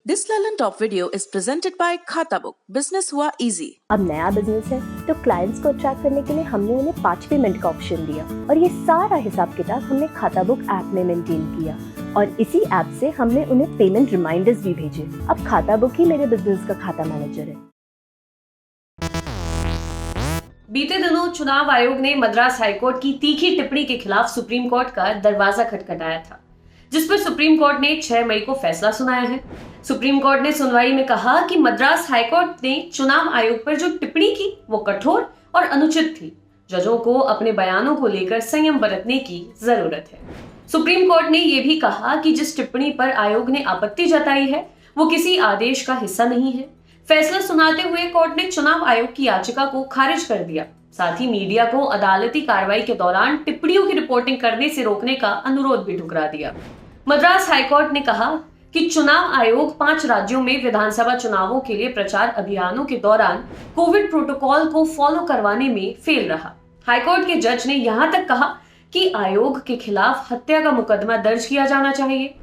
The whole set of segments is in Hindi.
This Lalan Top video is presented by खाता बुक। बिजनेस हुआ इजी। अब नया बिजनेस है तो क्लाइंट्स को अट्रैक्ट करने के लिए हमने उन्हें 5 पेमेंट का ऑप्शन दिया और ये सारा हिसाब किताब हमने खाता बुक ऐप में मेंटेन किया और इसी ऐप से हमने उन्हें पेमेंट रिमाइंडर्स भी भेजे। अब खाता बुक ही मेरे बिजनेस का खाता मैनेजर है। बीते दिनों चुनाव आयोग ने मद्रास हाईकोर्ट की तीखी टिप्पणी के खिलाफ सुप्रीम कोर्ट का दरवाजा खटखटाया था, जिस पर सुप्रीम कोर्ट ने 6 मई को फैसला सुनाया है। सुप्रीम कोर्ट ने सुनवाई में कहा कि मद्रास हाईकोर्ट ने चुनाव आयोग पर जो टिप्पणी की वो कठोर और अनुचित थी। जजों को अपने बयानों को लेकर संयम बरतने की जरूरत है। सुप्रीम कोर्ट ने यह भी कहा कि जिस टिप्पणी पर आयोग ने आपत्ति जताई है वो किसी आदेश का हिस्सा नहीं है। फैसला सुनाते हुए कोर्ट ने चुनाव आयोग की याचिका को खारिज कर दिया। साथ ही मीडिया को अदालती कार्रवाई के दौरान टिप्पणियों की रिपोर्टिंग करने से रोकने का अनुरोध भी ठुकरा दिया। मद्रास हाईकोर्ट ने कहा कि चुनाव आयोग 5 राज्यों में विधानसभा चुनावों के लिए प्रचार अभियानों के दौरान कोविड प्रोटोकॉल को फॉलो करवाने में फेल रहा। हाईकोर्ट के जज ने यहां तक कहा कि आयोग के खिलाफ हत्या का मुकदमा दर्ज किया जाना चाहिए।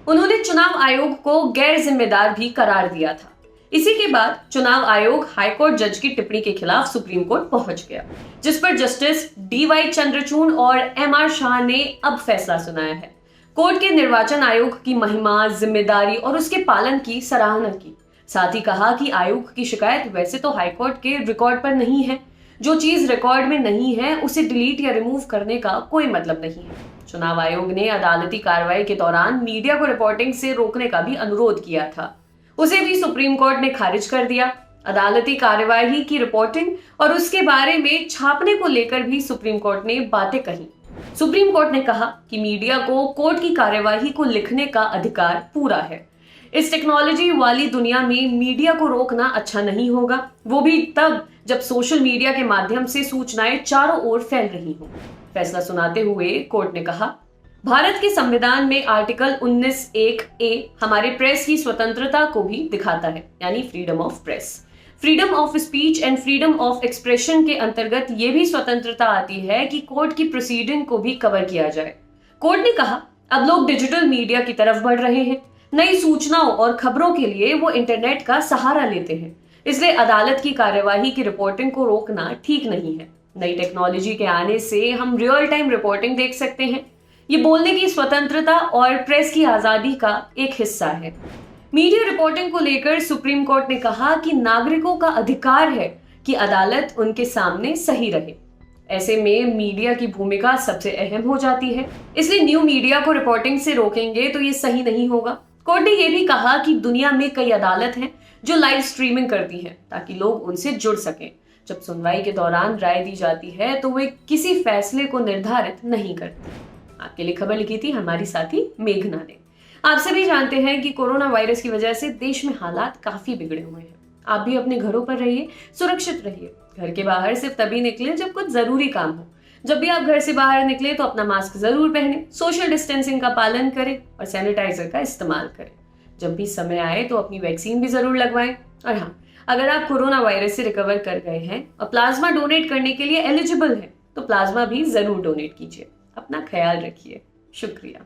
उन्होंने चुनाव आयोग को गैर जिम्मेदार भी करार दिया था। इसी के बाद चुनाव आयोग हाईकोर्ट जज की टिप्पणी के खिलाफ सुप्रीम कोर्ट पहुंच गया, जिस पर जस्टिस DY चंद्रचूड़ और MR शाह ने अब फैसला सुनाया है। कोर्ट के निर्वाचन आयोग की महिमा, जिम्मेदारी और उसके पालन की सराहना की। साथ ही कहा कि आयोग की शिकायत वैसे तो हाईकोर्ट के रिकॉर्ड पर नहीं है। जो चीज रिकॉर्ड में नहीं है उसे डिलीट या रिमूव करने का कोई मतलब नहीं है। चुनाव आयोग ने अदालती कार्रवाई के दौरान मीडिया को रिपोर्टिंग से रोकने का भी अनुरोध किया था, उसे भी सुप्रीम कोर्ट ने खारिज कर दिया। अदालती कार्यवाही की रिपोर्टिंग और उसके बारे में छापने को लेकर भी सुप्रीम कोर्ट ने बातें कही। सुप्रीम कोर्ट ने कहा कि मीडिया को कोर्ट की कार्यवाही को लिखने का अधिकार पूरा है। इस टेक्नोलॉजी वाली दुनिया में मीडिया को रोकना अच्छा नहीं होगा, वो भी तब जब सोशल मीडिया के माध्यम से सूचनाएं चारों ओर फैल रही हों। फैसला सुनाते हुए कोर्ट ने कहा, भारत के संविधान में आर्टिकल 19(1)(a) हमारे प्रेस की स्वतंत्रता को भी दिखाता है, यानी freedom of press. Freedom of speech and freedom of expression के अंतर्गत ये भी स्वतंत्रता आती है कि कोर्ट की प्रोसीडिंग को भी कवर किया जाए। कोर्ट ने कहा, अब लोग डिजिटल मीडिया की तरफ बढ़ रहे हैं। नई सूचनाओं और खबरों के लिए वो इंटरनेट का सहारा लेते हैं, इसलिए अदालत की कार्यवाही की रिपोर्टिंग को रोकना ठीक नहीं है। नई टेक्नोलॉजी के आने से हम रियल टाइम रिपोर्टिंग देख सकते हैं। ये बोलने की स्वतंत्रता और प्रेस की आजादी का एक हिस्सा है। मीडिया रिपोर्टिंग को लेकर सुप्रीम कोर्ट ने कहा कि नागरिकों का अधिकार है कि अदालत उनके सामने सही रहे। ऐसे में मीडिया की भूमिका सबसे अहम हो जाती है, इसलिए न्यू मीडिया को रिपोर्टिंग से रोकेंगे तो ये सही नहीं होगा। कोर्ट ने यह भी कहा कि दुनिया में कई अदालत हैं जो लाइव स्ट्रीमिंग करती हैं ताकि लोग उनसे जुड़ सकें। जब सुनवाई के दौरान राय दी जाती है तो वे किसी फैसले को निर्धारित नहीं करते। आपके लिए खबर लिखी थी हमारी साथी मेघना ने। आप सभी जानते हैं कि कोरोना वायरस की वजह से देश में हालात काफी बिगड़े हुए हैं। आप भी अपने घरों पर रहिए, सुरक्षित रहिए। घर के बाहर सिर्फ तभी निकले जब कुछ जरूरी काम हो। जब भी आप घर से बाहर निकले तो अपना मास्क जरूर पहने, सोशल डिस्टेंसिंग का पालन करें और सैनिटाइजर का इस्तेमाल करें। जब भी समय आए तो अपनी वैक्सीन भी जरूर लगवाएं। और हाँ, अगर आप कोरोना वायरस से रिकवर कर गए हैं और प्लाज्मा डोनेट करने के लिए एलिजिबल हैं तो प्लाज्मा भी जरूर डोनेट कीजिए। अपना ख्याल रखिए। शुक्रिया।